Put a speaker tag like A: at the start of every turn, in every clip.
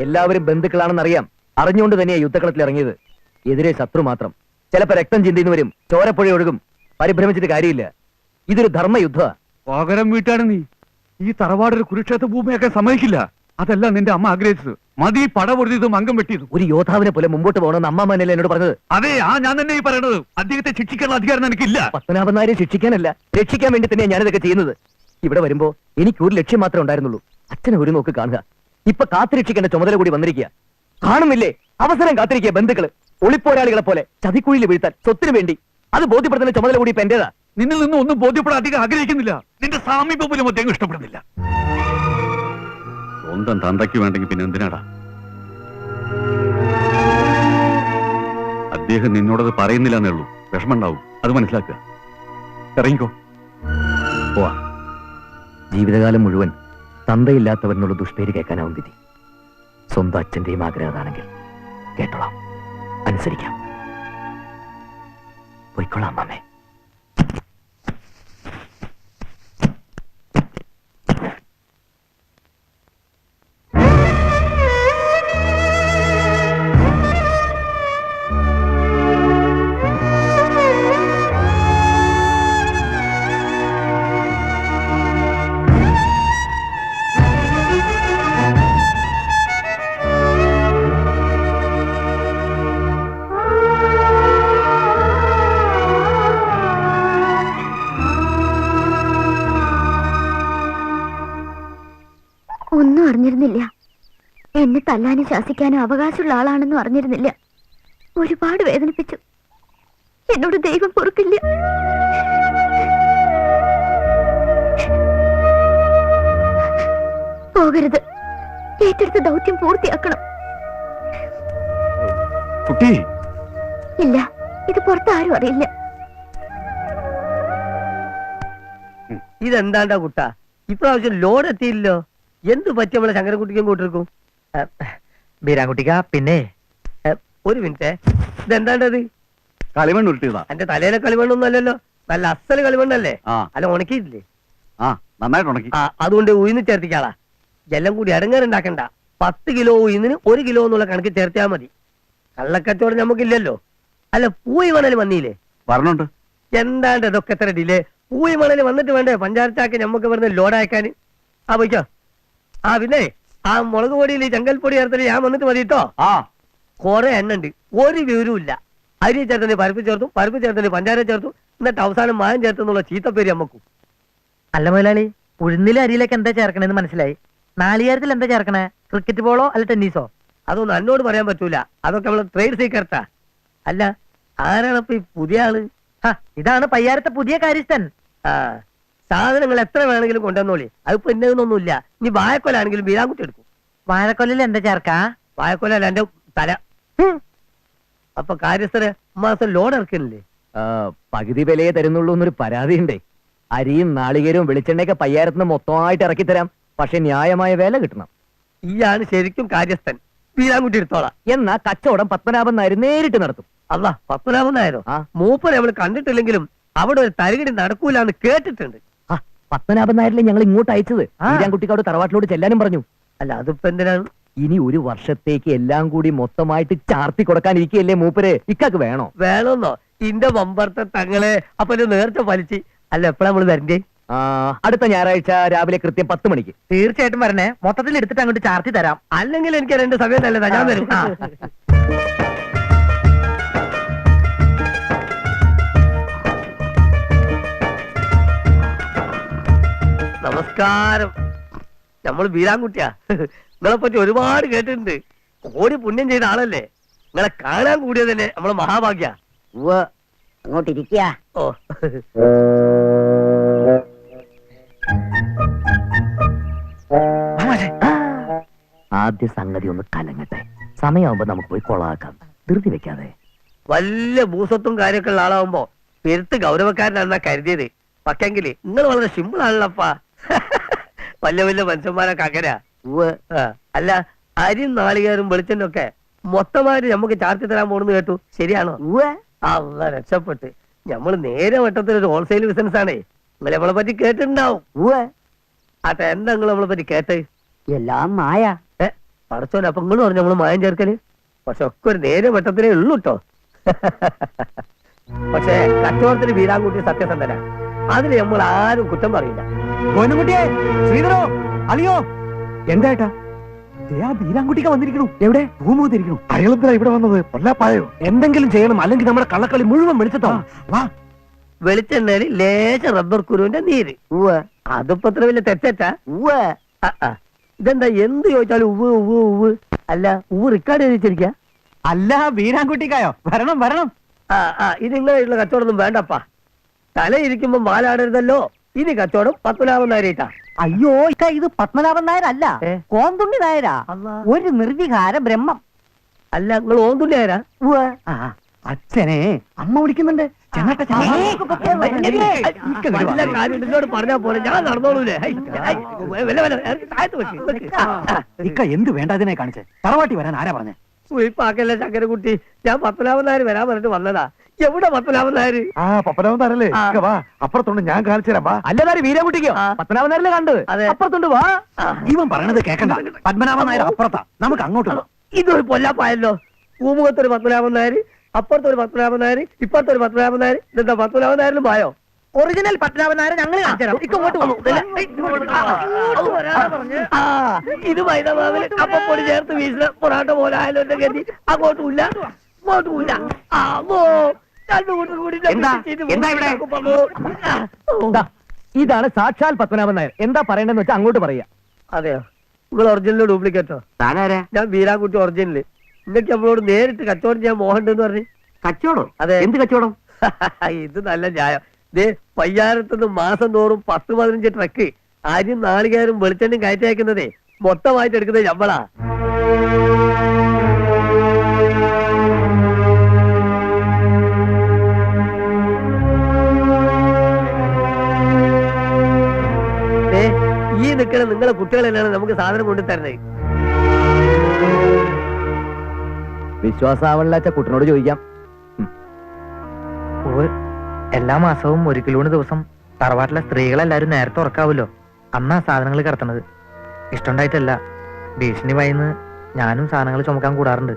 A: എല്ലാവരും ബന്ധുക്കളാണെന്നറിയാം. അറിഞ്ഞുകൊണ്ട് തന്നെയാ യുദ്ധക്കളത്തിൽ ഇറങ്ങിയത്. എതിരെ ശത്രു മാത്രം. ചിലപ്പോ രക്തം ചിന്തിന്ന് വരും, ചോരപ്പുഴ ഒഴുകും. പരിഭ്രമിച്ചിട്ട് കാര്യമില്ല. ഇതൊരു ധർമ്മയുദ്ധ.
B: പകരം വീട്ടാണ് നീ. ഈ തറവാടൊരു കുരുക്ഷേത്ര ഭൂമിയാക്കാൻ സമ്മതിക്കില്ല. അതല്ല നിന്റെ അമ്മ ആഗ്രഹിച്ചത്. മതി പടപൊരുതിയതും അംഗം വെട്ടിയതും.
A: ഒരു യോദ്ധാവിനെ പോലെ മുമ്പോട്ട് പോകണമെന്ന് അമ്മാമനല്ലേ എന്നോട് പറഞ്ഞത്?
B: അതെ, ഞാൻ തന്നെ ഈ പറയണത്. അദ്ദേഹത്തെ ശിക്ഷിക്കാനുള്ള അധികാരം എനിക്കില്ല.
A: പത്മനാഭൻ നായരെ ശിക്ഷിക്കാനല്ല, രക്ഷിക്കാൻ വേണ്ടി തന്നെയാണ് ഞാനിതൊക്കെ ചെയ്യുന്നത്. ഇവിടെ വരുമ്പോ എനിക്ക് ഒരു ലക്ഷ്യം മാത്രമേ ഉണ്ടായിരുന്നുള്ളൂ, അച്ഛനെ ഒരു നോക്ക് കാണുക. ഇപ്പൊ കാത്തുരക്ഷിക്കേണ്ട ചുമതല കൂടി വന്നിരിക്കുക. കാണുന്നില്ലേ, അവസരം കാത്തിരിക്കുക ബന്ധുക്കള്. ഒളിപ്പോരാളികളെ പോലെ ചതിക്കുഴിയിൽ വീഴ്ത്താൻ, സ്വത്തിന് വേണ്ടി. അത് ബോധ്യപ്പെടുത്തുന്ന ചുമതല കൂടി ഇപ്പൊ എന്റേതാ.
B: നിന്നിൽ നിന്നും ഒന്നും ബോധ്യപ്പെടാൻ അധികം ആഗ്രഹിക്കുന്നില്ല. നിന്റെ സാമീപ്യം പോലും അദ്ദേഹം ഇഷ്ടപ്പെടുന്നില്ല. സ്വന്തം തന്തയ്ക്ക് വേണ്ടെങ്കിൽ പിന്നെ എന്തിനാടാ? അദ്ദേഹം നിന്നോടത് പറയുന്നില്ല എന്നേ ഉള്ളൂ. വിഷമമുണ്ടാവും, അത് മനസ്സിലാക്കുക. ഇറങ്ങിക്കോ.
A: പോവാ. ജീവിതകാലം മുഴുവൻ തന്തയില്ലാത്തവരെന്നുള്ള ദുഷ്പേര് കേൾക്കാനാവും വിധി. സ്വന്തം അച്ഛന്റെയും ആഗ്രഹമാണെങ്കിൽ കേട്ടോളാം, അനുസരിക്കാം. പോയിക്കോളാം അമ്മേ.
C: ഒന്നും അറിഞ്ഞിരുന്നില്ല. എന്നെ തല്ലാനും ശാസിക്കാനും അവകാശമുള്ള ആളാണെന്നും അറിഞ്ഞിരുന്നില്ല. ഒരുപാട് വേദനിപ്പിച്ചു. എന്നോട് ദൈവം പൊറുക്കില്ല. പോകരുത്. ഏറ്റെടുത്ത ദൗത്യം പൂർത്തിയാക്കണം.
B: കുട്ടി,
C: ഇല്ല, ഇത് പുറത്താരും അറിയില്ല.
D: ഇതെന്താണ്ടാ കുട്ടാ, ഇപ്രാവശ്യം ലോഡ് എത്തിയില്ലോ. എന്ത് പറ്റി നമ്മളെ ശങ്കരൻകുട്ടിക്കും കൂട്ടിരിക്കും?
A: ബീരാൻകുട്ടിക്ക, പിന്നെ
D: ഒരു മിനിറ്റ്, ഇതെന്താണ്ടത്?
B: കളിമണ്ണ് ഉരുട്ടിയതാ.
D: എന്റെ തലയിലെ കളിമണ്ണൊന്നും അല്ലല്ലോ, നല്ല അസല് കളിമണ്ണല്ലേ? അല്ല, ഉണക്കിയിട്ടില്ലേ?
B: നന്നായിട്ട് ഉണക്കി.
D: അതുകൊണ്ട് ഉയിന്ന് ചേർത്തിക്കാളാ. എല്ലാം കൂടി അടങ്ങാറുണ്ടാക്കണ്ട. 10 കിലോ ഉയിന്നിന് 1 കിലോ എന്നുള്ള കണക്ക് ചേർത്താ മതി. കള്ളക്കച്ചവടം നമുക്കില്ലല്ലോ. അല്ല, പൂയി മണൽ വന്നില്ലേ?
B: പറഞ്ഞുണ്ട്.
D: എന്താണ്ട് ഇതൊക്കെ എത്ര ഡിലേ? പൂയി മണൽ വന്നിട്ട് വേണ്ടേ പഞ്ചായത്താക്കി നമുക്ക് വരുന്ന ലോഡ് അയക്കാൻ? പോയിക്കോ. പിന്നെ ആ മുളക് പൊടിയിൽ ചെങ്കൽപ്പൊടി ചേർത്തിട്ട് ഞാൻ വന്നിട്ട് മതി കേട്ടോ. കുറെ എണ്ണ ഉണ്ട്, ഒരു വിവരവും ഇല്ല. അരി ചേർത്തന്നെ പരിപ്പ് ചേർത്തു, പരിപ്പ് ചേർത്തന്നെ പഞ്ചാര ചേർത്തു, എന്നിട്ട് അവസാനം മായം ചേർത്തെന്നുള്ള ചീത്തപ്പേര് അമ്മക്കും.
E: അല്ല മുതലാളി, ഉഴുന്നിലെ അരിയിലേക്ക് എന്താ ചേർക്കണെന്ന് മനസ്സിലായി. നാളികേരത്തിൽ എന്താ ചേർക്കണേ? ക്രിക്കറ്റ് ബോളോ അല്ല ടെന്നീസോ?
D: അതൊന്നും എന്നോട് പറയാൻ പറ്റൂല. അതൊക്കെ നമ്മള് ട്രേഡ് സീക്രട്ടാ. അല്ല, ആരാണപ്പൊ ഈ പുതിയ ആള്?
E: ഇതാണ് പയ്യാരത്തെ പുതിയ കാര്യസ്ഥൻ.
D: സാധനങ്ങൾ എത്ര വേണമെങ്കിലും കൊണ്ടുവന്നോളി. അതിപ്പോ ഇന്നതൊന്നുമില്ല. ഇനി വാഴക്കൊലാണെങ്കിലും ബീരാൻകുട്ടി എടുക്കും.
E: വാഴക്കൊല്ലിൽ എന്താ ചേർക്കാ?
D: വാഴക്കൊല അല്ല, എന്റെ തല. അപ്പൊ കാര്യസ്ഥര് മാസം ലോഡ് ഇറക്കുന്നില്ലേ?
A: പകുതി വിലയെ തരുന്നുള്ളൂ എന്നൊരു പരാതിയുണ്ടേ. അരിയും നാളികേരവും വെളിച്ചെണ്ണയൊക്കെ പയ്യാരത്തിന് മൊത്തമായിട്ട് ഇറക്കി തരാം, പക്ഷെ ന്യായമായ വില കിട്ടണം.
D: ഈയാണ് ശരിക്കും കാര്യസ്ഥൻ. ബീരാൻകുട്ടി എടുത്തോളാം.
A: എന്നാ കച്ചവടം പത്മനാഭൻ നായർ നേരിട്ട് നടത്തും.
D: അല്ല, പത്മനാഭൻ നായരോ? മൂപ്പരെ നമ്മൾ കണ്ടിട്ടില്ലെങ്കിലും അവിടെ ഒരു തരികിടി നടക്കൂലെന്ന് കേട്ടിട്ടുണ്ട്.
A: പത്മനാഭൻ നായരിലെ ഞങ്ങൾ ഇങ്ങോട്ട് അയച്ചത് ബീരാൻകുട്ടിക്കോട് തറവാട്ടിലോട് ചെല്ലാനും പറഞ്ഞു.
D: അല്ല, അതിപ്പോ എന്തിനാണ്?
A: ഇനി ഒരു വർഷത്തേക്ക് എല്ലാം കൂടി മൊത്തമായിട്ട് ചാർത്തി കൊടുക്കാനിരിക്കുകയല്ലേ മൂപ്പര്. ഇക്കാക്ക് വേണോ?
D: വേണമെന്നോ? ഇന്റെ വമ്പർത്തെ തങ്ങളെ അപ്പൊ നേർച്ച വലിച്ച്. അല്ല, എപ്പോഴാ നമ്മള് വരണ്ടേ?
A: അടുത്ത ഞായറാഴ്ച രാവിലെ കൃത്യം 10 മണിക്ക്.
E: തീർച്ചയായിട്ടും വരണേ. മൊത്തത്തിൽ എടുത്തിട്ട് അങ്ങോട്ട് ചാർത്തി തരാം.
D: അല്ലെങ്കിൽ എനിക്ക് 2 സമയം നല്ലതാ, ഞാൻ വരും. നമസ്കാരം. നമ്മള് ബീരാൻകുട്ടിയാ. നിങ്ങളെ പറ്റി ഒരുപാട് കേട്ടിട്ടുണ്ട്. കോടി പുണ്യം ചെയ്ത ആളല്ലേ. നിങ്ങളെ കാണാൻ കൂടിയത് തന്നെ നമ്മളെ മഹാഭാഗ്യ.
E: അങ്ങോട്ടിരിക്കുക.
D: ഓ,
A: ആദ്യ സംഗതി ഒന്ന് കലങ്ങട്ടെ. സമയമാകുമ്പോ നമുക്ക് പോയി കൊളാക്കാം, ധൃതി വെക്കാതെ.
D: വലിയ ഭൂസ്വത്തും കാര്യമൊക്കെ ഉള്ള ആളാവുമ്പോ പെരുത്ത് ഗൗരവക്കാരനാണെന്നാ കരുതിയത്. പക്ഷെങ്കില് നിങ്ങൾ വളരെ സിമ്പിൾ ആണല്ലപ്പാ. വലിയ വലിയ മനുഷ്യന്മാരൊക്കെ അങ്ങനെ. അല്ല, അരിയും നാളികേരും വെളിച്ചെണ്ണൊക്കെ മൊത്തമായിട്ട് നമുക്ക് ചാർത്തി തരാൻ പോണെന്ന് കേട്ടു. ശരിയാണോ? അല്ല, രക്ഷപ്പെട്ട്. നമ്മള് നേരെ വട്ടത്തിലൊരു ഹോൾസെയിൽ ബിസിനസ് ആണേ. നിങ്ങൾ നമ്മളെ പറ്റി കേട്ടിട്ടുണ്ടാവും. ആട്ടെ, എന്താ നിങ്ങൾ നമ്മളെ പറ്റി കേട്ട്?
E: എല്ലാം മായ.
D: പടച്ചോനെ, അപ്പൊ നിങ്ങൾ പറഞ്ഞു നമ്മള് മായം ചേർക്കല്. പക്ഷെ ഒക്കെ ഒരു നേരെ വട്ടത്തിലേ ഉള്ളൂ കേട്ടോ. പക്ഷെ കച്ചവടത്തിന് വീരാൻകുട്ടി സത്യസന്ധന, അതിന് നമ്മൾ ആരും കുറ്റം പറയില്ല.
A: കോയനക്കുട്ടിയെ, ശ്രീധരോ, അളിയോ, എന്താ ബീരാൻകുട്ടിക്ക് വന്നിരിക്കണു? എവിടെ? ഭൂമുഖത്തിരിക്കണു.
B: അയാളെന്താ ഇവിടെ വന്നത്? പൊല്ലാപ്പായോ?
A: എന്തെങ്കിലും ചെയ്യണം, അല്ലെങ്കിൽ നമ്മുടെ കള്ളക്കളി മുഴുവൻ വെളിച്ചത്താവും. വാ.
D: വെളിച്ചെണ്ണയിൽ ലേശ റബ്ബർ കുരുവിന്റെ നീര്. അതിപ്പോ അത്ര വലിയ തെറ്റാ. ഇതെന്താ എന്ത് ചോദിച്ചാലും ഉവ് ഉവ് ഉവ്. അല്ല, ഉവ് റിക്കാർഡ് ചെയ്തിരിക്ക?
A: അല്ല, ബീരാൻകുട്ടിക്കായോ? വരണം വരണം.
D: ഇത് നിങ്ങളായിട്ടുള്ള കച്ചവടമൊന്നും വേണ്ടപ്പാ. തല ഇരിക്കുമ്പോ മാലാടരുതല്ലോ. ഇനി കച്ചവടം പത്മനാഭൻ നായരിട്ടാ.
E: അയ്യോ ഇക്ക, ഇത് പത്മനാഭൻ നായരല്ല, കോന്തുണ്ണി നായരാ. ഒരു നിർവികാര ബ്രഹ്മം.
D: അല്ല, നിങ്ങൾ ഓന്തുണ്ടി ആരാ?
A: അച്ഛനെ അമ്മ വിളിക്കുന്നുണ്ട്.
D: വല്ല കാര്യം എന്നോട് പറഞ്ഞാ പോലെ ഞാൻ നടന്നോളൂലേ. താഴത്ത് വെക്ക്.
A: എന്ത് വേണ്ടതിനെ കാണിച്ചേ? തറവാട്ടി വരാൻ ആരാ പറഞ്ഞേ?
D: സുയിപ്പാക്കല്ലേ ശങ്കരകുട്ടി, ഞാൻ പത്മനാഭൻ നായർ വരാൻ പറഞ്ഞിട്ട് വന്നതാ. എവിടെ പത്മനാഭൻ നായർ?
B: പപ്പനാഭൻ നായരല്ലേ? വാ, അപ്പുറത്തോണ്ട് ഞാൻ കാണിച്ചു തരാം. വാ.
A: അല്ലതാര് വീരകുട്ടിക്കോ? പത്മനാഭൻ നായരല്ലേ കണ്ടത്? അപ്പുറത്തോണ്ട് വാ. ഇവൻ പറയണത് കേക്കണ്ട. പത്മനാഭൻ നായർ അപ്പുറത്താ, നമുക്ക് അങ്ങോട്ട് പോവാം.
D: ഇതൊരു പൊല്ലാപ്പായല്ലോ. പൂമുഖത്തൊരു പത്മനാഭൻ നായർ, അപ്പുറത്തൊരു പത്മനാഭൻ നായർ, ഇപ്പുറത്തൊരു പത്മനാഭൻ നായർ. ഇതെന്താ പത്മനാഭൻ നായരിലും പായോ?
E: ഒറിജിനൽ പത്മനാഭൻ നായർ ഞങ്ങൾ കാണിച്ചു തരാം. ഇങ്ങോട്ട് വന്നു.
D: ഇത് മൈദമാവിൽ അപ്പപ്പൊടി ചേർത്ത് വീശുന്ന പൊറാട്ട പോലെ ആയാലും എന്റെ ഗതി. അങ്ങോട്ടുമില്ല ഇങ്ങോട്ടുമില്ല.
A: ഇതാണ് സാക്ഷാൽ പത്മനാഭൻ നായർ. എന്താ പറയണ്ടെന്ന് വെച്ചാൽ അങ്ങോട്ട് പറയാ.
D: അതെയോ? നിങ്ങൾ ഒറിജിനലോ ഡ്യൂപ്ലിക്കേറ്റോ?
A: താനാരാ?
D: ഞാൻ വീരാൻകുട്ടി ഒറിജിനല്. നിങ്ങൾക്ക് നമ്മളോട് നേരിട്ട് കച്ചവടം ചെയ്യാൻ മോഹണ്ടെന്ന് പറഞ്ഞു.
A: കച്ചവടം?
D: അതെ.
A: എന്ത് കച്ചവടം?
D: ഇത് നല്ല ന്യായം. ദേ, പയ്യാരത്തുനിന്ന് മാസം തോറും 10-15 ട്രക്ക് അരിയും നാളികേരും വെളിച്ചെണ്ണയും കയറ്റി അയക്കുന്നതേ മൊത്തമായിട്ട് എടുക്കുന്നത് ഞമ്മളാ. ഈ നിൽക്കണ നിങ്ങളെ കുട്ടികൾ തന്നെയാണ് നമുക്ക് സാധനം കൊണ്ടു തരണേ.
A: വിശ്വാസാവണില്ലാച്ച കുട്ടനോട് ചോദിക്കാം.
E: എല്ലാ മാസവും 1 കിലോന് ദിവസം തറവാട്ടിലെ സ്ത്രീകളെല്ലാരും നേരത്തെ ഉറക്കാവല്ലോ. അന്നാ സാധനങ്ങൾ കിടത്തണത്. ഇഷ്ടണ്ടായിട്ടല്ല, ഭീഷണി ഭയന്ന് ഞാനും സാധനങ്ങൾ ചുമക്കാൻ കൂടാറുണ്ട്.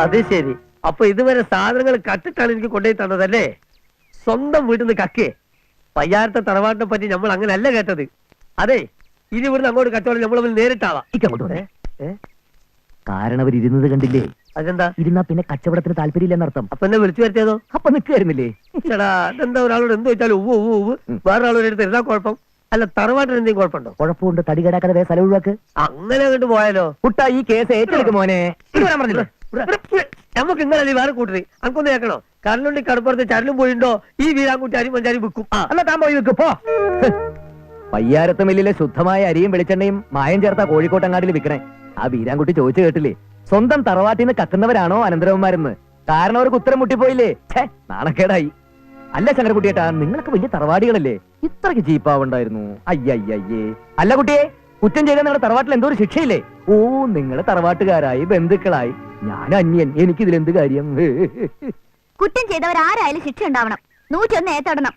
D: അത് ശരി. അപ്പൊ ഇതുവരെ സാധനങ്ങൾ കട്ടിട്ടാണ് എനിക്ക് കൊണ്ടുപോയി തന്നതല്ലേ? സ്വന്തം വീട്ടിൽ നിന്ന് കക്കേ. പയ്യാരത്തെ തറവാട്ടിനെ പറ്റി നമ്മൾ അങ്ങനെയല്ല കേട്ടത്. അതെ, ഇനി ഇവിടുന്ന് അങ്ങോട്ട് കച്ചവടം നമ്മൾ നേരിട്ടാവാം.
A: കാരണം അവരിരുന്നത് കണ്ടില്ലേ?
D: അതെന്താ?
A: ഇരുന്നാ പിന്നെ കച്ചവടത്തിന് താല്പര്യമില്ലെന്നർത്ഥം.
D: അപ്പൊ എന്നെ വിളിച്ചു വരുത്തിയതോ?
A: അപ്പൊ നിൽക്കുമായിരുന്നില്ലേ?
D: ചേടാ, അതെന്താ ഒരാളോട് എന്ത് വെച്ചാലും ഉവ്വ് ഉവ്വ് ഉവ്വ്, വേറെ ആളോട് എടുത്ത് എന്താ കുഴപ്പം? അല്ല, തറവാട്ടിന് എന്തെങ്കിലും കുഴപ്പമുണ്ടോ?
A: കുഴപ്പമുണ്ട്. തടി കേടാക്കാതെ വേറെ സ്ഥലം ഒഴിവാക്ക്.
D: അങ്ങനെ അങ്ങോട്ട് പോയാലോ?
A: കുട്ട, ഈ കേസ് ഏറ്റെടുക്കും മോനെ. പറഞ്ഞില്ലേ
D: നമുക്ക് ഇന്നലെ വേറെ കൂട്ടര് അനക്കൊന്ന് കേൾക്കണോ? കരലുണ്ടി കടപ്പുറത്ത് ചരലും പോയിണ്ടോ? ഈ വീരാൻകുട്ടി അരി മഞ്ചാരി വിൽക്കും.
A: എന്നാ താൻ പോയി വെക്ക് പോ. പയ്യാരത്ത് മില്ലിലെ ശുദ്ധമായ അരിയും വെളിച്ചെണ്ണയും മായം ചേർത്ത കോഴിക്കോട്ടങ്ങാടിയിൽ വിൽക്കണേ. ആ വീരാൻകുട്ടി ചോദിച്ചു കേട്ടില്ലേ, സ്വന്തം തറവാട്ടിന്ന് കക്കുന്നവരാണോ അനന്തരവന്മാരെന്ന്? കാരണം അവർക്ക് ഉത്തരം മുട്ടിപ്പോയില്ലേ? നാണക്കേടായി. അല്ല ശങ്കരകുട്ടിയേട്ടാ, നിങ്ങളൊക്കെ വലിയ തറവാടികളല്ലേ, ഇത്രയ്ക്ക് ചീപ്പാവുണ്ടായിരുന്നു? അയ്യയ്യേ. അല്ല കുട്ടിയെ, കുറ്റം ചെയ്ത നിങ്ങളുടെ തറവാട്ടിൽ എന്തോ ഒരു ശിക്ഷയില്ലേ? ഓ, നിങ്ങള് തറവാട്ടുകാരായി ബന്ധുക്കളായി, ഞാൻ അന്യൻ, എനിക്കിതിലെന്ത് കാര്യം?
C: കുറ്റം ചെയ്തവരാരായാലും ശിക്ഷ ഉണ്ടാവണം. 101 ഏത്തടണം.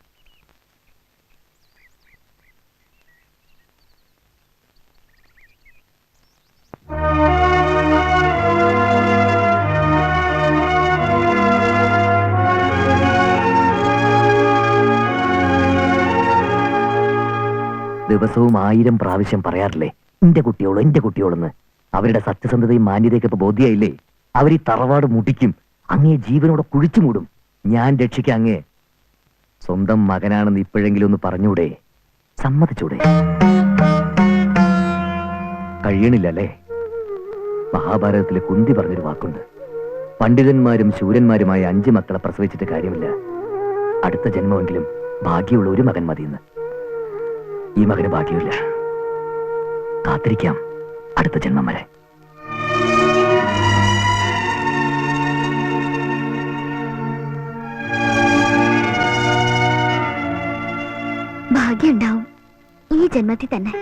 A: ദിവസവും 1000 പ്രാവശ്യം പറയാറില്ലേ എന്റെ കുട്ടിയോളെന്ന്? അവരുടെ സത്യസന്ധതയും മാന്യതയൊക്കെ ഇപ്പൊ ബോധ്യായില്ലേ? അവർ ഈ തറവാട് മുടിക്കും, അങ്ങേ ജീവനോടെ കുഴിച്ചു മൂടും. ഞാൻ രക്ഷിക്കാം അങ്ങേ. സ്വന്തം മകനാണെന്ന് ഇപ്പോഴെങ്കിലും ഒന്ന് പറഞ്ഞൂടെ? സമ്മതിച്ചൂടെ? കഴിയണില്ലല്ലേ? മഹാഭാരതത്തിലെ കുന്തി പറഞ്ഞൊരു വാക്കുണ്ട്, പണ്ഡിതന്മാരും ശൂരന്മാരുമായ 5 മക്കളെ പ്രസവിച്ചിട്ട് കാര്യമില്ല, അടുത്ത ജന്മമെങ്കിലും ഭാഗ്യമുള്ള ഒരു മകൻ മതിയെന്ന്. ഈ മകന് ഭാഗ്യമില്ല. കാത്തിരിക്കാം അടുത്ത ജന്മം വരെ.
C: ഭാഗ്യം ഉണ്ടാവും ഈ ജന്മത്തിൽ തന്നെ.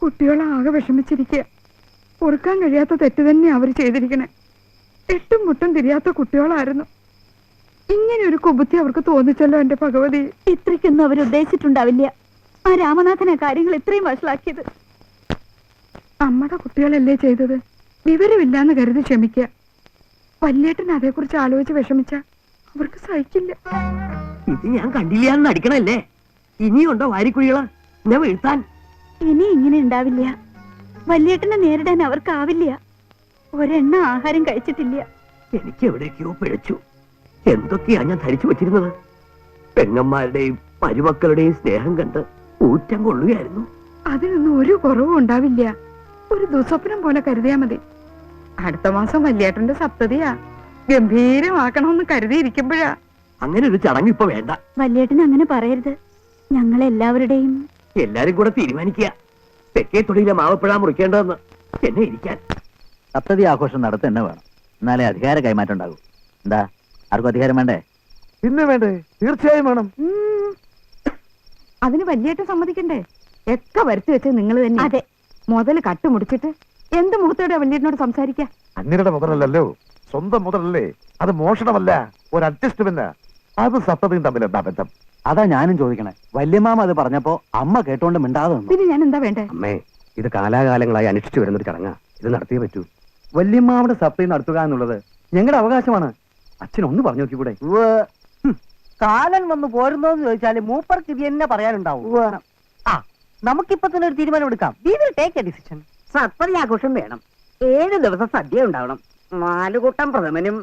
F: കുട്ടികളാകെ വിഷമിച്ചിരിക്കുക. പൊറുക്കാൻ കഴിയാത്ത തെറ്റ് തന്നെ അവർ ചെയ്തിരിക്കണേ. എട്ടും മുട്ടും തിരിയാത്ത കുട്ടികളായിരുന്നു. ഇങ്ങനെ ഒരു കുബുദ്ധി അവർക്ക് തോന്നിച്ചല്ലോ എന്റെ ഭഗവതി.
C: ഇത്രയ്ക്കൊന്നും അവർ ഉദ്ദേശിച്ചിട്ടുണ്ടാവില്ല. ആ രാമനാഥനെ കാര്യങ്ങൾ ഇത്രയും വഷളാക്കിയത്.
F: നമ്മുടെ കുട്ടികളല്ലേ ചെയ്തത്. വിവരമില്ലാന്ന് കരുതി ക്ഷമിക്കുക. വല്യേട്ടൻ അതേക്കുറിച്ച് ആലോചിച്ച് വിഷമിച്ച അവർക്ക് സഹിക്കില്ല.
D: ഇത് ഞാൻ കണ്ടില്ല എന്ന് അടിക്കണല്ലേ? ഇനിയുണ്ടോ വാരിക്കുഴികള് എന്നെ വീഴ്ത്താൻ?
C: ഇനി ഇങ്ങനെ ഉണ്ടാവില്ല. വല്യേട്ടനെ നേരിടാൻ അവർക്കാവില്ല. ഒരെണ്ണ ആഹാരം കഴിച്ചിട്ടില്ല.
D: എനിക്ക് എവിടേക്കോ പിഴച്ചു. എന്തൊക്കെയാ ഞാൻ ധരിച്ചു വച്ചിരുന്നത്? പെങ്ങന്മാരുടെയും മരുമക്കളുടെയും സ്നേഹം കണ്ട് ഊറ്റം കൊള്ളുകയായിരുന്നു.
F: അതിനൊന്നും ഒരു കുറവും ഉണ്ടാവില്ല. ഒരു ദുസ്വപ്നം പോലെ കരുതിയാ മതി. അടുത്ത മാസം വല്യേട്ടന്റെ സപ്തതിയാ. ഗംഭീരമാക്കണമെന്ന് കരുതിയിരിക്കുമ്പോഴാ.
D: അങ്ങനെ ഒരു ചടങ്ങ് ഇപ്പൊ വേണ്ട.
C: വല്യേട്ടൻ അങ്ങനെ പറയരുത്. ഞങ്ങളെല്ലാവരുടെയും
D: എല്ലാരും കൂടെ തീരുമാനിക്കുക തെക്കേ തൊടിയിലെ മാവപ്പഴ മുറിക്കേണ്ടതെന്ന്. എന്നെ ഇരിക്കാൻ
A: സപ്തതി ആഘോഷം നടത്ത തന്നെ വേണം. എന്നാലേ അധികാര കൈമാറ്റം ഉണ്ടാകൂ. എന്താ, ആർക്കും അധികാരം വേണ്ടേ?
B: പിന്നെ വേണ്ടേ, തീർച്ചയായും വേണം.
F: അതിന് വല്യേട്ടൻ സമ്മതിക്കണ്ടേ? ഒക്കെ വരുത്തി വെച്ചത് നിങ്ങൾ തന്നെ.
C: അതെ.
F: മുതൽ കട്ടുമുടിച്ചിട്ട് എന്ത് മുഖത്തോടെ വല്യേട്ടനോട് സംസാരിക്കാ?
B: അന്യരുടെ മുതലല്ലോ, സ്വന്തം മുതലല്ലേ. അത് മോഷണമല്ല, ഒരു അഡ്ജസ്റ്റ്മെന്റ്. അത് സപ്തതിയും തമ്മിൽ എന്താ ബന്ധം?
A: അതാ ഞാനും ചോദിക്കണേ. വല്യമാമ അത് പറഞ്ഞപ്പോ അമ്മ കേട്ടോണ്ട് മിണ്ടാതെ നിന്നു.
F: പിന്നെ ഞാൻ എന്താ വേണ്ടേ?
A: അമ്മേ, ഇത് കാലാകാലങ്ങളായി അനുഷ്ഠിച്ചു വരുന്നൊരു ചടങ്ങാ. ഇത് നടത്തിയേ പറ്റൂ. വല്യമ്മാവിടെ സപ്തതി നടത്തുക എന്നുള്ളത് ഞങ്ങളുടെ അവകാശമാണ്. അച്ഛനൊന്ന് പറഞ്ഞു നോക്കിക്കൂടെ?
D: കാലൻ വന്ന് പോരുന്നോന്ന് ചോദിച്ചാല് മൂപ്പർക്ക് ഇത് തന്നെ പറയാനുണ്ടാവും. ആ, നമുക്കിപ്പൊ തന്നെ ഒരു തീരുമാനം എടുക്കാം. We will take a decision.
G: സപ്തതി ആഘോഷം വേണം. 7 ദിവസം സദ്യ ഉണ്ടാവണം. 4 കൂട്ടം പ്രഥമനും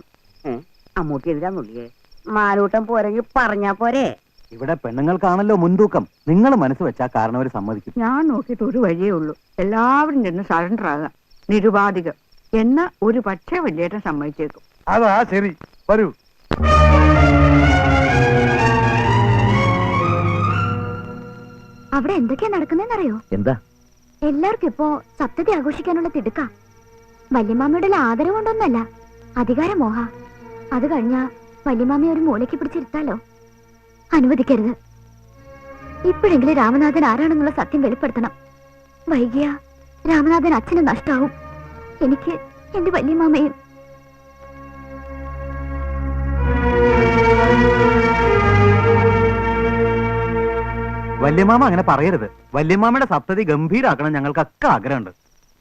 G: അമ്മൂട്ടി എതിരാന്നുള്ളിയേ. 4 കൂട്ടം പോരെങ്കിൽ പറഞ്ഞാ പോരെ.
A: ഇവിടെ പെണ്ണുങ്ങൾക്കാണല്ലോ മുൻതൂക്കം. നിങ്ങൾ മനസ്സ് വെച്ചാ കാരണവര് സമ്മതിക്കും.
F: ഞാൻ നോക്കിയിട്ട് ഒരു വഴിയേ ഉള്ളൂ. എല്ലാവരും ചെന്ന് സറണ്ടർ ആകാം. നിരുപാധികം. എന്നാ ഒരു പക്ഷേ വല്യേട്ടൻ സമ്മതിച്ചേക്കും.
B: അതാ ശരി, വരൂ.
C: അവിടെ എന്തൊക്കെയാ നടക്കുന്നതെന്നറിയോ?
A: എന്താ?
C: എല്ലാവർക്കും ഇപ്പോ സപ്തതി ആഘോഷിക്കാനുള്ള തിടുക്ക. വല്യമാമയുടെ ആദരവ് കൊണ്ടൊന്നല്ല, അധികാരമോഹ. അത് കഴിഞ്ഞാ വല്യമാമയെ ഒരു മൂലയ്ക്ക് പിടിച്ചിരുത്താലോ. അനുവദിക്കരുത്. ഇപ്പോഴെങ്കിലും രാമനാഥൻ ആരാണെന്നുള്ള സത്യം വെളിപ്പെടുത്തണം. വൈകിയ രാമനാഥൻ അച്ഛന് നഷ്ടാവും. എനിക്ക് എന്റെ വല്യമാമയും.
A: വല്യമാമ അങ്ങനെ പറയരുത്. വല്യമാമയുടെ സപ്തതി ഗംഭീരാക്കണം. ഞങ്ങൾക്കൊക്കെ ആഗ്രഹമുണ്ട്.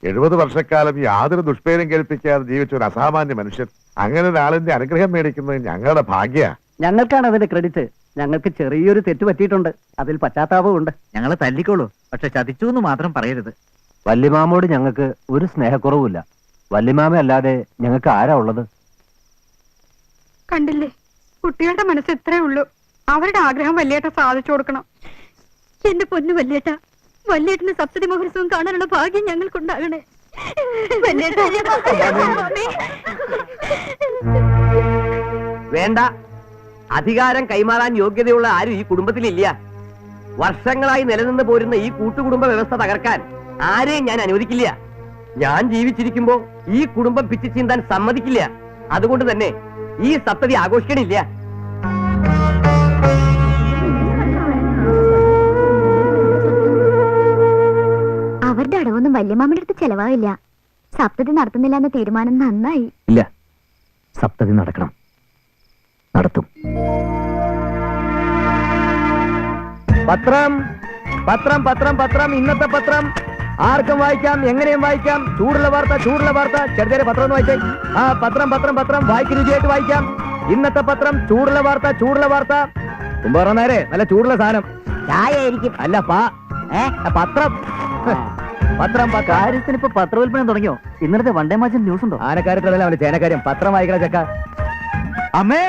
B: 70 വർഷക്കാലം യാതൊരു ദുഷ്പേരും കേൾപ്പിക്കാതെ ജീവിച്ച ഒരു അസാമാന്യ മനുഷ്യൻ അങ്ങനെ ഒരാളിന്റെ അനുഗ്രഹം മേടിക്കുന്നത് ഞങ്ങളുടെ ഭാഗ്യ.
D: ഞങ്ങൾക്കാണ് അതിന്റെ ക്രെഡിറ്റ്. ഞങ്ങൾക്ക് ചെറിയൊരു തെറ്റ് പറ്റിയിട്ടുണ്ട്. അതിൽ പശ്ചാത്താപമുണ്ട്.
E: ഞങ്ങളെ തല്ലിക്കോളൂ, പക്ഷെ ചതിച്ചു എന്ന് മാത്രം പറയരുത്.
A: വല്യമാമയോട് ഞങ്ങൾക്ക് ഒരു സ്നേഹക്കുറവുമില്ല. വല്യമാമ അല്ലാതെ ഞങ്ങൾക്ക് ആരാ ഉള്ളത്?
F: കണ്ടില്ലേ, കുട്ടികളുടെ മനസ്സ് ഇത്രേ ഉള്ളൂ. അവരുടെ ആഗ്രഹം വല്യേട്ടൻ സാധിച്ചു കൊടുക്കണം.
C: എന്റെ പൊന്നു വല്യേട്ട, വല്യേട്ടന് സപ്തതി മഹോത്സവം കാണാനുള്ള ഭാഗ്യം ഞങ്ങൾക്കുണ്ടാകണേ.
D: വേണ്ട, അധികാരം കൈമാറാൻ യോഗ്യതയുള്ള ആരും ഈ കുടുംബത്തിലില്ല. വർഷങ്ങളായി നിലനിന്ന് പോരുന്ന ഈ കൂട്ടുകുടുംബ വ്യവസ്ഥ തകർക്കാൻ ആരെയും ഞാൻ അനുവദിക്കില്ല. ഞാൻ ജീവിച്ചിരിക്കുമ്പോ ഈ കുടുംബം പിച്ചു ചീന്താൻ സമ്മതിക്കില്ല. അതുകൊണ്ട് തന്നെ ഈ സപ്തതി ആഘോഷിക്കണില്ല.
C: അവരുടെ അടവൊന്നും വല്യമാമയുടെ അടുത്ത് ചെലവാകില്ല. സപ്തതി നടത്തുന്നില്ല എന്ന തീരുമാനം നന്നായി.
A: ഇല്ല, സപ്തതി നടക്കണം, നടത്തും. പത്രം പത്രം പത്രം പത്രം ഇന്നത്തെ പത്രം ആർക്കും വായിക്കാം, എങ്ങനെയും വായിക്കാം. ചൂടുള്ള വാർത്ത, ചൂടുള്ള വാർത്ത. ചെറുതേരെ പത്രം ഒന്ന് വായിച്ചേ. ആ പത്രം പത്രം പത്രം വായിക്ക് രുചിയായിട്ട് വായിക്കാം. ഇന്നത്തെ പത്രം ചൂടുള്ള വാർത്ത, ചൂടുള്ള വാർത്ത. കുമ്പറ നേരെ നല്ല ചൂടുള്ള സാധനം.
G: ചായയായിരിക്കും.
A: അല്ല പത്രം പത്രം. കാര്യത്തിന് ഇപ്പൊ പത്രോൽപ്പനം തുടങ്ങിയോ? ഇന്നലത്തെ വണ്ടേ മാച്ചിന്റെ ന്യൂസ് ഉണ്ടോ? ആനക്കാര്യത്തിലല്ല അവന്റെ ചേനക്കാര്യം. പത്രം വായിക്കണ ചക്ക. അമ്മേ,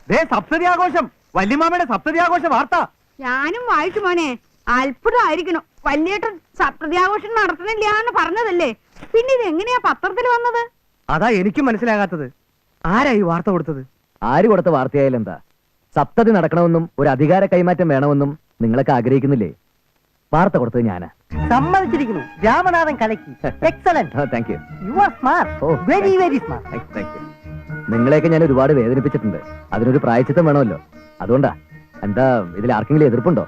A: ദേ സപ്തതി ആഘോഷം. വല്യമാമയുടെ സപ്തതി ആഘോഷ വാർത്ത.
F: ഞാനും വായിച്ചു മോനെ. അത്ഭുതമായിരിക്കണം. വല്യേട്ടൻ സപ്തതിയാഘോഷം നടത്തുന്നില്ല എന്ന് പറഞ്ഞതല്ലേ, പിന്നെ ഇത് എങ്ങനെയാ പത്രത്തിൽ വന്നത്?
A: അതാ എനിക്കും മനസ്സിലാകാത്തത്. ആരാ ഈ വാർത്ത കൊടുത്തത്? ആര് കൊടുത്ത വാർത്തയായാലും എന്താ? സപ്തതി നടക്കണമെന്നും ഒരു അധികാര കൈമാറ്റം വേണമെന്നും നിങ്ങളൊക്കെ ആഗ്രഹിക്കുന്നില്ലേ? വാർത്ത കൊടുത്തത് ഞാനാ.
G: സമ്മതിച്ചിരിക്കുന്നു. രാമനാഥൻ കലക്കി. Excellent.
A: Thank you.
G: You are smart.
A: Oh,
G: very very smart.
A: Thank you. നിങ്ങളെയൊക്കെ ഞാൻ ഒരുപാട് വേദനിപ്പിച്ചിട്ടുണ്ട്. അതിനൊരു പ്രായച്ചിത്തം വേണമല്ലോ. അതുകൊണ്ടാ. എന്താ ഇതിൽ ആർക്കെങ്കിലും എതിർപ്പുണ്ടോ?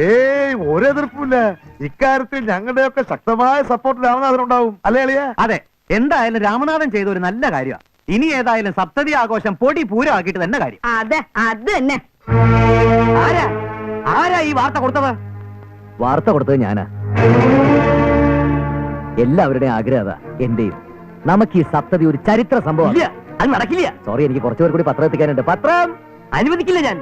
B: ഏയ് ഒരു എതിർപ്പില്ല. ഇക്കാര്യത്തിൽ ഞങ്ങളുടെയൊക്കെ ശക്തമായ സപ്പോർട്ട് രാമനാഥൻ ഉണ്ടാവും, അല്ലേ അളിയ?
H: അതെ, എന്തായാലും രാമനാഥൻ ചെയ്ത ഒരു നല്ല കാര്യമാണ്. ഇനി ഏതായാലും സപ്തതി ആഘോഷം പൊടി പൂരമാക്കിയിട്ട് തന്നെ കാര്യം.
F: അതെ അത് തന്നെ.
H: ആരാ ആരാ ഈ വാർത്ത കൊടുത്തത്?
A: വാർത്ത കൊടുത്തത് ഞാനാ. എല്ലാവരുടെയും ആഗ്രഹം അതാ, എന്റെയും. നമുക്ക് ഈ സപ്തതി ഒരു ചരിത്ര സംഭവം.
D: ഇല്ല, അത് നടക്കില്ല.
A: സോറി, എനിക്ക് കുറച്ചു പേർ കൂടി പത്രം എത്തിക്കാനുണ്ട്. പത്രം
D: അനുവദിക്കില്ല ഞാൻ.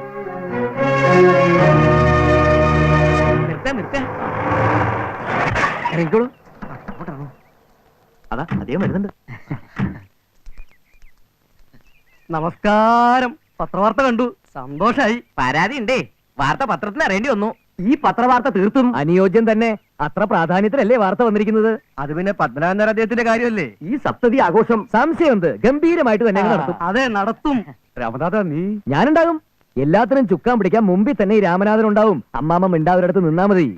A: ഇറങ്ങിക്കോളൂ. അതാ അദ്ദേഹം വരുന്നുണ്ട്.
H: നമസ്കാരം. പത്രവാർത്ത കണ്ടു, സന്തോഷായി. പരാതി ഉണ്ടേ, വാർത്ത പത്രത്തിൽ അറിയേണ്ടി വന്നു. ഈ പത്രവാർത്ത തീർത്തും
A: അനുയോജ്യം തന്നെ. അത്ര പ്രാധാന്യത്തിലല്ലേ വാർത്ത വന്നിരിക്കുന്നത്.
H: അത് പിന്നെ പത്മനാഭൻ അദ്ദേഹത്തിന്റെ കാര്യമല്ലേ.
A: ഈ സപ്തതി ആഘോഷം സംശയമുണ്ട്, ഗംഭീരമായിട്ട് തന്നെ അങ്ങ് നടത്തും.
H: അതെ, നടത്തും.
B: രാമനാഥ, നീ
A: ഞാനുണ്ടാകും. എല്ലാത്തിനും ചുക്കാൻ പിടിക്കാൻ മുമ്പിൽ തന്നെ ഈ രാമനാഥൻ ഉണ്ടാവും. അമ്മാമ്മ മിണ്ടാവരടുത്ത് നിന്നാ മതി.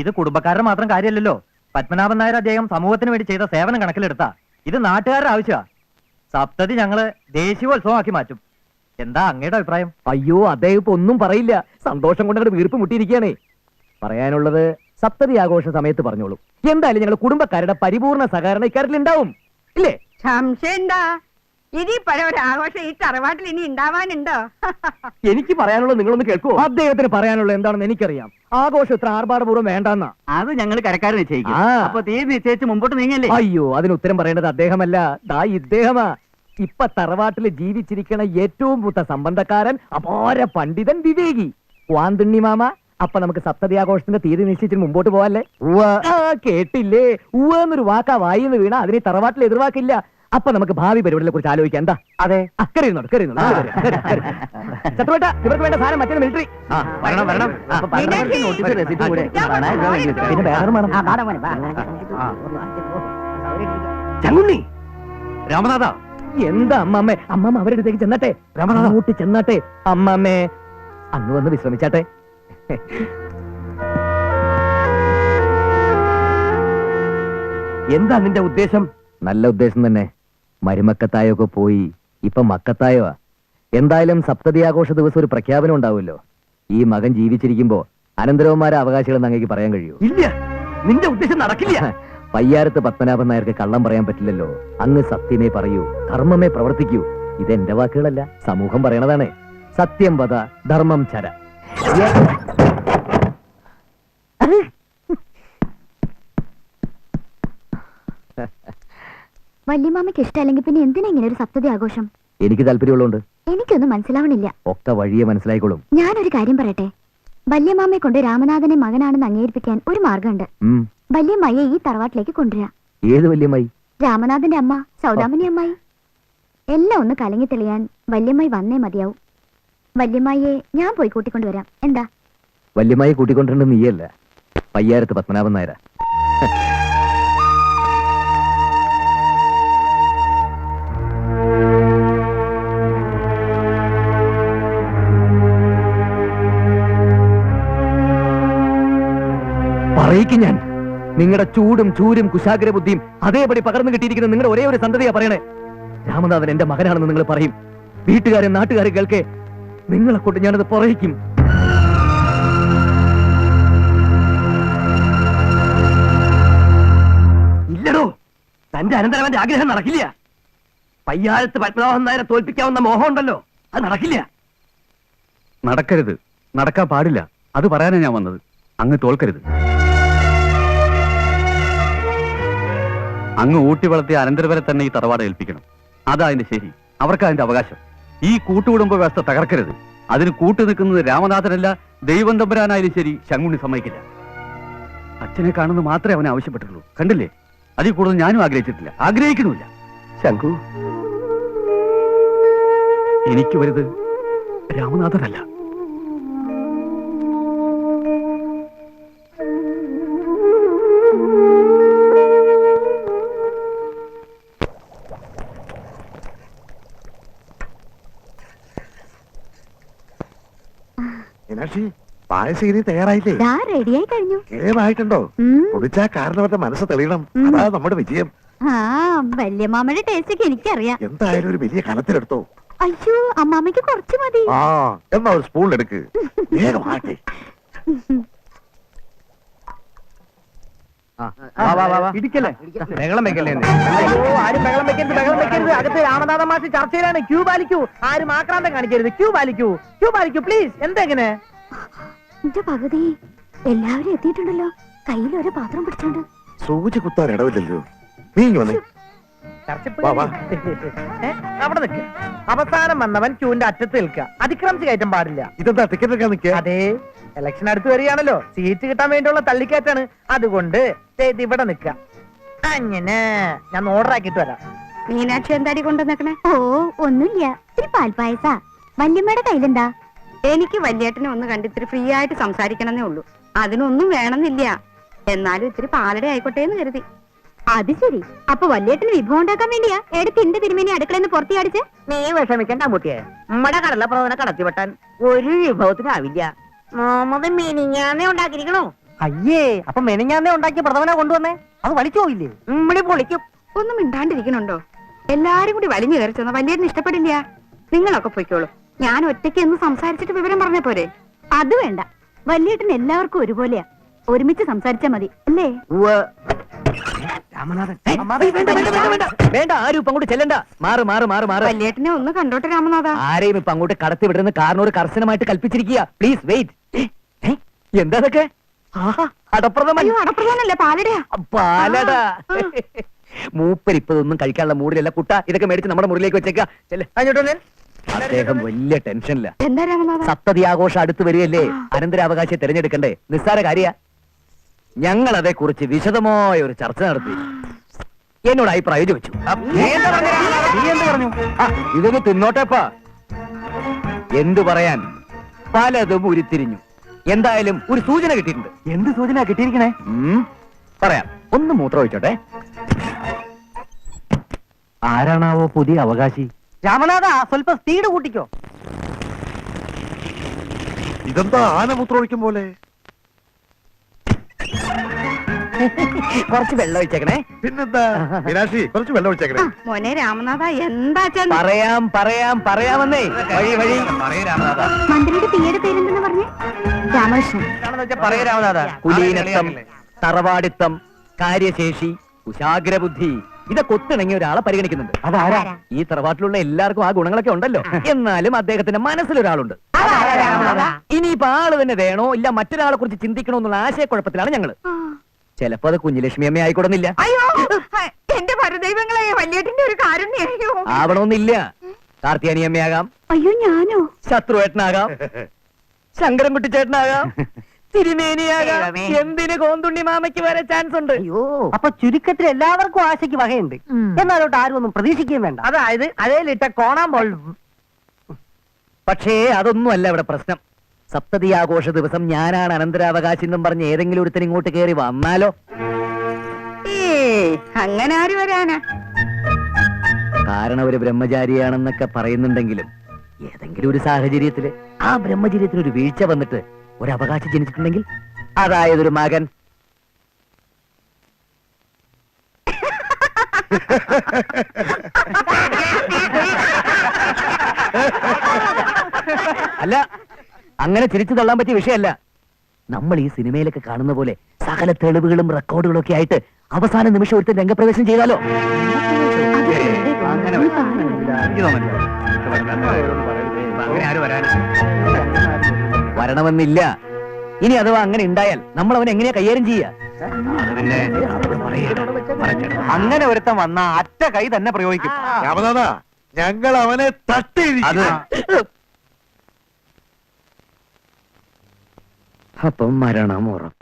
H: ഇത് കുടുംബക്കാരുടെ മാത്രം കാര്യമല്ലല്ലോ. പത്മനാഭൻ നായർ അദ്ദേഹം സമൂഹത്തിന് വേണ്ടി ചെയ്ത സേവനം കണക്കിലെടുത്താ ഇത് നാട്ടുകാരുടെ ആവശ്യമാ. സപ്തതി ഞങ്ങള് ദേശീയോത്സവമാക്കി മാറ്റും. എന്താ അങ്ങയുടെ അഭിപ്രായം?
A: അയ്യോ, അദ്ദേഹം ഇപ്പൊ ഒന്നും പറയില്ല. സന്തോഷം കൊണ്ട് അങ്ങോട്ട് വീർപ്പ് മുട്ടിയിരിക്കുകയാണേ. പറയാനുള്ളത് സപ്തതി ആഘോഷ സമയത്ത് പറഞ്ഞോളൂ. എന്തായാലും ഞങ്ങൾ കുടുംബക്കാരുടെ പരിപൂർണ സഹകരണം ഇക്കാര്യത്തിൽ ഉണ്ടാവും, ഇല്ലേ?
F: സംശയണ്ടാ? ഇനി പല ഒരു ആഘോഷം ഈ തറവാട്ടിൽ ഇനി ഉണ്ടാവാനുണ്ടോ?
A: എനിക്ക് പറയാനുള്ളത് നിങ്ങളൊന്ന് കേൾക്കുമോ? അദ്ദേഹത്തിന് പറയാനുള്ളത് എന്താണെന്ന് എനിക്കറിയാം. ആഘോഷം ഇത്ര ആർഭാടപൂർവ്വം വേണ്ടെന്നാ.
H: അത് ഞങ്ങൾ കരക്കാർ നിശ്ചയിക്കും.
A: ആ.
H: അപ്പൊ തീയതി നിശ്ചയിച്ച് മുമ്പോട്ട് നീങ്ങല്ലേ?
A: അയ്യോ, അതിന് ഉത്തരം പറയേണ്ടത് അദ്ദേഹമല്ല, ദാ ഇദ്ദേഹമാ. ഇപ്പൊ തറവാട്ടിൽ ജീവിച്ചിരിക്കണ ഏറ്റവും മൂത്ത സംബന്ധക്കാരൻ, അപാര പണ്ഡിതൻ, വിവേകി വാന്തുണ്ണി മാമ. അപ്പൊ നമുക്ക് സപ്തതി ആഘോഷത്തിന്റെ തീയതി നിശ്ചയിച്ചിട്ട് മുമ്പോട്ട് പോവാല്ലേ? കേട്ടില്ലേ? എന്നൊരു വാക്കാ വായിന്ന് വീണ അതിന് ഈ തറവാട്ടിൽ എതിർവാക്കില്ല. അപ്പൊ നമുക്ക് ഭാവി പരിപാടികളെ കുറിച്ച് ആലോചിക്കാം. എന്താ? അതെ, അക്കരെ ചത്തുവേട്ട, ഇവർക്ക് വേണ്ട സാധനം മറ്റേ മിലിറ്ററി.
H: വരണം വരണം.
A: നോട്ടീസ് രസീതും കൂടെ. പിന്നെ വേറെ വേണം.
D: ചങ്ങുണ്ണി,
H: രാമനാഥ,
A: എന്താ അമ്മമ്മേ? അമ്മമ്മ അവരുടെ അടുത്തേക്ക് ചെന്നാട്ടെ. അങ്ങോട്ട് ചെന്നാട്ടെ. അമ്മമ്മേ അന്ന് വന്ന് വിശ്രമിച്ചാട്ടെ.
D: എന്താ നിന്റെ ഉദ്ദേശം?
A: നല്ല ഉദ്ദേശം തന്നെ. മരുമക്കത്തായൊക്കെ പോയി ഇപ്പൊ മക്കത്തായോ. എന്തായാലും സപ്തതി ആഘോഷ ദിവസം ഒരു പ്രഖ്യാപനം ഉണ്ടാവുമല്ലോ. ഈ മകൻ ജീവിച്ചിരിക്കുമ്പോ അനന്തരവന്മാരെ അവകാശികളെന്ന് അങ്ങേക്ക് പറയാൻ കഴിയൂ?
D: ഇല്ല, നിന്റെ ഉദ്ദേശം നടക്കില്ല.
A: പയ്യാരത്ത് പത്മനാഭൻ നായർക്ക് കള്ളം പറയാൻ പറ്റില്ലല്ലോ. അങ്ങ് സത്യമേ പറയൂ, കർമ്മമേ പ്രവർത്തിക്കൂ. ഇതെന്റെ വാക്കുകളല്ല, സമൂഹം പറയണതാണ്. സത്യം വദ ധർമ്മം ചര.
C: വല്യമാമയ്ക്ക് ഇഷ്ടമല്ലെങ്കിൽ പിന്നെ എന്തിനാ ഇങ്ങനെ ഒരു സപ്തതി ആഘോഷം?
A: എനിക്ക് താല്പര്യമുള്ളതുകൊണ്ട്.
C: എനിക്കൊന്നും മനസ്സിലാവണില്ല.
A: ഒക്കെ വഴിയെ മനസ്സിലായിക്കോളും.
C: ഞാനൊരു കാര്യം പറയട്ടെ. വല്യമാമയെ കൊണ്ട് രാമനാഥനെ മകനാണെന്ന് അംഗീകരിപ്പിക്കാൻ ഒരു മാർഗമുണ്ട്. വല്യമ്മയെ ഈ തറവാട്ടിലേക്ക് കൊണ്ടുവരാ.
A: ഏത് വല്യമ്മായി?
C: രാമനാഥന്റെ അമ്മ, സൗദാമിനി അമ്മായി. എല്ലാം ഒന്ന് കലങ്ങി തെളിയാൻ വല്യമ്മായി വന്നേ മതിയാവും. വല്യമ്മയെ ഞാൻ പോയി കൂട്ടിക്കൊണ്ടുവരാം. എന്താ?
A: വല്യമ്മായി കൂട്ടിക്കൊണ്ടിരുന്നത് നീയല്ല, പയ്യാരത്ത് പത്മനാഭൻ നായരാ. പറയിക്കും ഞാൻ. നിങ്ങളുടെ ചൂടും ചൂരും കുശാഗ്ര ബുദ്ധിയും അതേപടി പകർന്നു കിട്ടിയിരിക്കുന്ന നിങ്ങളുടെ ഒരേ ഒരു സന്തതിയാ പറയണേ. രാമനാഥൻ എന്റെ മകനാണെന്ന് നിങ്ങൾ പറയും. വീട്ടുകാരും നാട്ടുകാരും കേൾക്കെ നിങ്ങളെ കൊണ്ട് ഞാനത് പറയിക്കും.
D: ഇല്ലടോ, തന്റെ അനന്തരവന്റെ ആഗ്രഹം നടക്കില്ല. പയ്യാഴത്ത് പത്മനാഭൻ നായരെ തോൽപ്പിക്കാവുന്ന മോഹം ഉണ്ടല്ലോ, അത് നടക്കില്ല.
B: നടക്കരുത്, നടക്കാൻ പാടില്ല. അത് പറയാനാ ഞാൻ വന്നത്. അങ്ങ് തോൽക്കരുത്. അങ്ങ് ഊട്ടി വളർത്തിയ അനന്തരവരെ തന്നെ ഈ തറവാട് ഏൽപ്പിക്കണം. അതാ അതിന്റെ ശരി. അവർക്ക് അതിന്റെ അവകാശം. ഈ കൂട്ടുകുടുംബ വ്യവസ്ഥ തകർക്കരുത്. അതിന് കൂട്ടു നിൽക്കുന്നത് രാമനാഥനല്ല, ദൈവം തമ്പുരാനായാലും ശരി ശങ്കുണ്ണി സമ്മതിക്കില്ല. അച്ഛനെ കാണുന്നത് മാത്രമേ അവനെ ആവശ്യപ്പെട്ടിട്ടുള്ളൂ. കണ്ടില്ലേ? അതിൽ കൂടുതൽ ഞാനും ആഗ്രഹിച്ചിട്ടില്ല, ആഗ്രഹിക്കണമില്ല.
D: ശങ്കു,
B: എനിക്ക് വലുത് രാമനാഥനല്ല.
I: പായസം ഇനി തയ്യാറായില്ലേ?
C: ദാ റെഡിയായി കഴിഞ്ഞു.
I: കേമായിട്ടുണ്ടോ?
C: ഉം.
I: കുടിച്ചാ കാരണവരുടെ മനസ്സ് തെളിയണം. അതാ നമ്മുടെ വിജയം.
C: ആ വല്യമാമയുടെ ടേസ്റ്റ് ഒക്കെ എനിക്കറിയാം.
I: എന്തായാലും ഒരു വലിയ കലത്തിലെടുത്തോ.
C: അയ്യോ അമ്മാമ്മയ്ക്ക് കുറച്ച് മതി.
I: ആ എന്നാ ഒരു സ്പൂണിലെടുക്ക്. വേഗമാട്ടെ.
H: ഇടിക്കല്ലേ
A: ബഹളം വെക്കല്ലേ
H: അയ്യോ ആരും ബഹളം വെക്കരുത്, ബഹളം വെക്കരുത്. അകത്ത് രാമനാഥ മാഷ് ചർച്ചയിലാണ്. ക്യൂ പാലിക്കൂ, ആരും ആക്രാന്തം കാണിക്കരുത്. Q പാലിക്കൂ please. എന്തെങ്ങനെ
C: എന്റെ പകുതി എല്ലാവരും എത്തിയിട്ടുണ്ടല്ലോ. കയ്യിൽ ഒരു പാത്രം പിടിച്ചോണ്ട്.
I: സൂചി കുത്താൻ ഇടവില്ലല്ലോ. നീ ഇങ്ങ് വന്നേ. വാ, വാ.
H: അവിടെ നിൽക്കുക. അവസാനം വന്നവൻ ക്യൂവിന്റെ അറ്റത്ത് നിൽക്കുക. അതിക്രമിച്ച് കയറ്റം പാടില്ല.
I: ഇതെന്താ ടിക്കറ്റ് എടുക്കാൻ നിൽക്കുക?
H: അതെ, ഇലക്ഷൻ അടുത്ത് വരികയാണല്ലോ. സീറ്റ് കിട്ടാൻ വേണ്ടിയുള്ള തള്ളിക്കയറ്റാണ്. അതുകൊണ്ട് ദേ ഇത് ഇവിടെ നിൽക്കുക. അങ്ങനെ ഞാൻ ഓർഡർ ആക്കിയിട്ട് വരാം.
C: മീനാക്ഷി എന്താടി കൊണ്ടുവന്നേക്കണേ? ഓ ഒന്നുമില്ല, ഇത്തിരി പാൽപ്പായസ. വല്യമ്മയുടെ കയ്യിലെന്താ?
J: എനിക്ക് വല്യേട്ടനെ ഒന്ന് കണ്ടിത്തിരി ഫ്രീ ആയിട്ട് സംസാരിക്കണമെന്നേ ഉള്ളൂ. അതിനൊന്നും വേണമെന്നില്ല. എന്നാലും ഇത്തിരി പാലട ആയിക്കോട്ടെ എന്ന് കരുതി.
C: അത് ശരി. അപ്പൊ വല്യേട്ടന് വിഭവം ഉണ്ടാക്കാൻ വേണ്ടിയാ എടുത്തിന്റെ തിരുമേനി അടുക്കളന്ന് പുറത്തിയടിച്ച്?
G: നീ വിഷമിക്കണ്ട അമ്മൂട്ടിയെ. നമ്മടെ കടലപ്രവനെ കടത്തിവെട്ടാൻ ഒരു വിഭവത്തിനാവില്ല. മുഹമ്മദ് മിനിഞ്ഞാന്നേ ഉണ്ടാക്കിയിരിക്കണോ?
H: അയ്യേ, അപ്പൊ മെനിഞ്ഞാന്നേ ഉണ്ടാക്കിയ പ്രഥമനെ കൊണ്ടുവന്നേ അത് വലിച്ചു പോയില്ലേ?
G: നമ്മള് പൊളിക്കും.
J: ഒന്നും മിണ്ടാണ്ടിരിക്കണുണ്ടോ? എല്ലാരും കൂടി വലിഞ്ഞു കയറി ചെന്ന വല്യേട്ടന് ഇഷ്ടപ്പെടില്ല. നിങ്ങളൊക്കെ പൊയ്ക്കോളൂ. ഞാൻ ഒറ്റയ്ക്ക് എന്ന് സംസാരിച്ചിട്ട് വിവരം പറഞ്ഞ പോരെ?
C: അത് വേണ്ട, വല്യേട്ടന് എല്ലാവർക്കും ഒരുപോലെയാ. ഒരുമിച്ച് സംസാരിച്ചാ മതി അല്ലേ?
A: വേണ്ട, ആരും ഇപ്പൊ അങ്ങോട്ട് ചെല്ലണ്ട. മാറ് മാറ് മാറ് മാറ്.
J: വല്യേട്ടനെ ഒന്ന് കണ്ടോട്ടെ രാമനാഥ.
A: ആരെയും ഇപ്പൊ അങ്ങോട്ട് കടത്തി വിടുന്ന കാരണോട് കർശനമായിട്ട് കൽപ്പിച്ചിരിക്കുക. Please wait. എന്താ അതൊക്കെ? അടപ്രഥമൻ.
J: അയ്യോ അടപ്രധാനല്ലേ, പാലടയാ.
A: പാലട. മൂപ്പര് ഇപ്പതൊന്നും കഴിക്കാനുള്ള മൂടിലല്ല കുട്ട. ഇതൊക്കെ മേടിച്ച് നമ്മുടെ മുറിയിലേക്ക് വെച്ചേക്ക. അദ്ദേഹം വലിയ ടെൻഷനില്ല.
J: എന്താ രാമനാഥ?
A: സപ്തതി ആഘോഷം അടുത്ത് വരികയല്ലേ. അനന്തരാവകാശിയെ തിരഞ്ഞെടുക്കണ്ടേ? നിസ്സാര കാര്യ. ഞങ്ങൾ അതേക്കുറിച്ച് വിശദമായ ഒരു ചർച്ച നടത്തി. എന്നോട് അഭിപ്രായം ചോദിച്ചു. ഇതൊന്ന് തിന്നോട്ടെപ്പാ. എന്തു പറയാൻ, പലതും ഉരുത്തിരിഞ്ഞു. എന്തായാലും ഒരു സൂചന കിട്ടിയിട്ടുണ്ട്.
H: എന്ത് സൂചന കിട്ടിയിരിക്കണേ?
A: പറയാം. ഒന്ന് മൂത്രം ഒഴിച്ചോട്ടെ.
H: ആരാണാവോ പുതിയ അവകാശി? രാമനാഥ, സ്വല്പം സ്പീഡ് കൂട്ടിക്കോ.
I: ഇതെന്താ ആനമൂത്രം ഒഴിക്കും പോലെ?
A: കുറച്ച് വെള്ളം ഒഴിച്ചേക്കണേ.
I: പിന്നെന്താ മീനാക്ഷി, കുറച്ച് വെള്ളം ഒഴിച്ചേക്കണേ.
J: മോനെ രാമനാഥ, എന്താ
A: പറയാമെന്നേ. വഴി വഴി.
C: മന്ത്രിയുടെ പിയുടെ പേരെന്തെന്ന് പറഞ്ഞേ? രാമകൃഷ്ണൻ.
H: പറയ രാമനാഥ.
A: കുലീനത്വം, തറവാടിത്തം, കാര്യശേഷി, കുശാഗ്രബുദ്ധി, ഇതൊക്കെ ഒത്തിണങ്ങിയ ഒരാളെ പരിഗണിക്കുന്നുണ്ട്.
H: അതാരാ?
A: ഈ തറവാട്ടിലുള്ള എല്ലാവർക്കും ആ ഗുണങ്ങളൊക്കെ ഉണ്ടല്ലോ. എന്നാലും അദ്ദേഹത്തിന്റെ മനസ്സിലൊരാളുണ്ട്. ഇനിയിപ്പോ ആള് തന്നെ വേണോ ഇല്ല മറ്റൊരാളെ കുറിച്ച് ചിന്തിക്കണോ എന്നുള്ള ആശയക്കുഴപ്പത്തിലാണ് ഞങ്ങള്. ചിലപ്പോ അത് കുഞ്ഞുലക്ഷ്മി അമ്മ ആയിക്കൊടുന്നില്ല.
J: അയ്യോ എന്റെ പരദൈവങ്ങളെ, വല്യേട്ടന്റെ ഒരു കാരുണ്യോ.
A: ആവണമെന്നില്ല. കാർത്തിയാനി അമ്മയാകാം,
C: അയ്യോ ഞാനോ?
A: ശത്രുവേട്ടനാകാം, ശങ്കരൻകുട്ടി ചേട്ടനാകാം, തിരുമേനിയാകാം. എന്തിന് കോന്തുണ്ണി മാമയ്ക്ക് വരെ ചാൻസ് ഉണ്ട്.
G: അയ്യോ, അപ്പൊ ചുരുക്കത്തിൽ എല്ലാവർക്കും ആശയ്ക്ക് വകയുണ്ട്. എന്നാലോട്ട് ആരും ഒന്നും പ്രതീക്ഷിക്കുകയും വേണ്ട.
H: അതായത് അതേലിട്ട കോണാമ്പോൾ.
A: പക്ഷേ അതൊന്നും അല്ല ഇവിടെ പ്രശ്നം. സപ്തതി ആഘോഷ ദിവസം ഞാനാണ് അനന്തരാവകാശി എന്നും പറഞ്ഞ് ഏതെങ്കിലും ഒരുത്തൻ ഇങ്ങോട്ട് കയറി വന്നാലോ?
J: അങ്ങനെ ആര് വരാനാ?
A: കാരണം ഒരു ബ്രഹ്മചാരിയാണെന്നൊക്കെ പറയുന്നുണ്ടെങ്കിലും ഏതെങ്കിലും ഒരു സാഹചര്യത്തില് ആ ബ്രഹ്മചര്യത്തിന് ഒരു വീഴ്ച വന്നിട്ട് ഒരു അവകാശി ജനിച്ചിട്ടുണ്ടെങ്കിൽ, അതായത് ഒരു മകൻ. അല്ല, അങ്ങനെ ചിരിച്ചു തള്ളാൻ പറ്റിയ വിഷയമല്ല. നമ്മൾ ഈ സിനിമയിലൊക്കെ കാണുന്ന പോലെ സകല തെളിവുകളും റെക്കോർഡുകളും ഒക്കെ ആയിട്ട് അവസാന നിമിഷം ഒരുത്തൻ രംഗപ്രവേശം ചെയ്താലോ? വരണമെന്നില്ല. ഇനി അഥവാ അങ്ങനെ ഉണ്ടായാൽ നമ്മൾ അവനെ എങ്ങനെയാ കൈകാര്യം ചെയ്യാ?
H: അങ്ങനെ ഒരുത്തൻ വന്ന അറ്റ കൈ തന്നെ പ്രയോഗിക്കും.
I: രാമനാഥ, ഞങ്ങൾ അവനെ തട്ടിയിരിക്കും.
A: അപ്പം മരണം ഉറപ്പ്.